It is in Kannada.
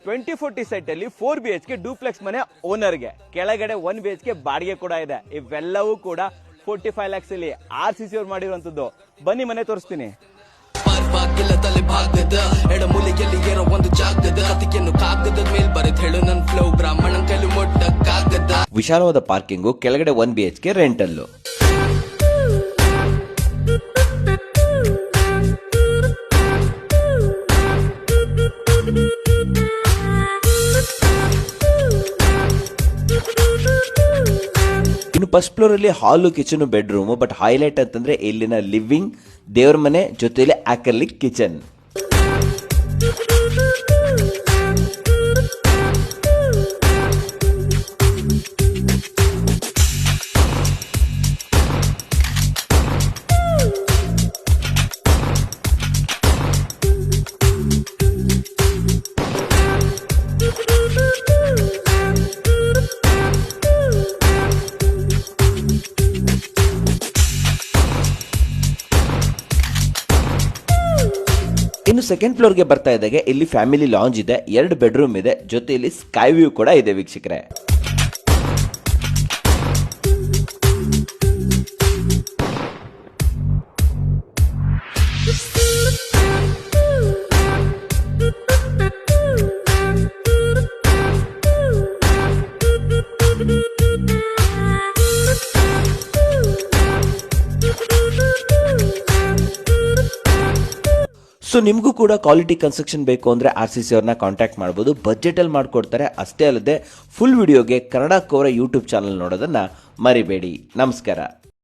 2040 ಸೈಟ್ ಅಲ್ಲಿ 4 BHK ಡೂಪ್ಲೆಕ್ಸ್ ಮನೆ ಓನರ್ಗೆ, ಕೆಳಗಡೆ 1 BHK ಬಾಡಿಗೆ ಕೂಡ ಇದೆ. ಇವೆಲ್ಲವೂ ಕೂಡ 45 lakhs ಅಲ್ಲಿ RCC ಅವ್ರು ಮಾಡಿರುವಂತದ್ದು. ಬನ್ನಿ ಮನೆ ತೋರಿಸ್ತೀನಿ. ವಿಶಾಲವಾದ ಪಾರ್ಕಿಂಗು, ಕೆಳಗಡೆ 1 BHK ರೆಂಟಲ್ಲು. ಇನ್ನು ಫಸ್ಟ್ ಫ್ಲೋರ್ ಅಲ್ಲಿ ಹಾಲು, ಕಿಚನ್, ಬೆಡ್ರೂಮ್. ಬಟ್ ಹೈಲೈಟ್ ಅಂತಂದ್ರೆ ಇಲ್ಲಿನ ಲಿವಿಂಗ್, ದೇವರ ಮನೆ ಜೊತೆಲಿ ಆಕ್ರಿಲಿಕ್ ಕಿಚನ್. ಇನ್ನು ಸೆಕೆಂಡ್ ಫ್ಲೋರ್ಗೆ ಬರ್ತಾ ಇದ್ದಾಗೆ ಇಲ್ಲಿ ಫ್ಯಾಮಿಲಿ ಲಾಂಜ್ ಇದೆ, 2 ಬೆಡ್ರೂಮ್ ಇದೆ, ಜೊತೆಯಲ್ಲಿ ಸ್ಕೈ ವ್ಯೂ ಕೂಡ ಇದೆ ವೀಕ್ಷಕರೇ. ಸೊ ನಿಮಗೂ ಕೂಡ ಕ್ವಾಲಿಟಿ ಕನ್ಸ್ಟ್ರಕ್ಷನ್ ಬೇಕು ಅಂದರೆ RCC ಅವ್ರನ್ನ ಕಾಂಟ್ಯಾಕ್ಟ್ ಮಾಡ್ಬೋದು. ಬಜೆಟಲ್ಲಿ ಮಾಡಿಕೊಡ್ತಾರೆ. ಅಷ್ಟೇ ಅಲ್ಲದೆ ಫುಲ್ ವಿಡಿಯೋಗೆ ಕನ್ನಡ ಕೋರ ಯೂಟ್ಯೂಬ್ ಚಾನಲ್ ನೋಡೋದನ್ನು ಮರಿಬೇಡಿ. ನಮಸ್ಕಾರ.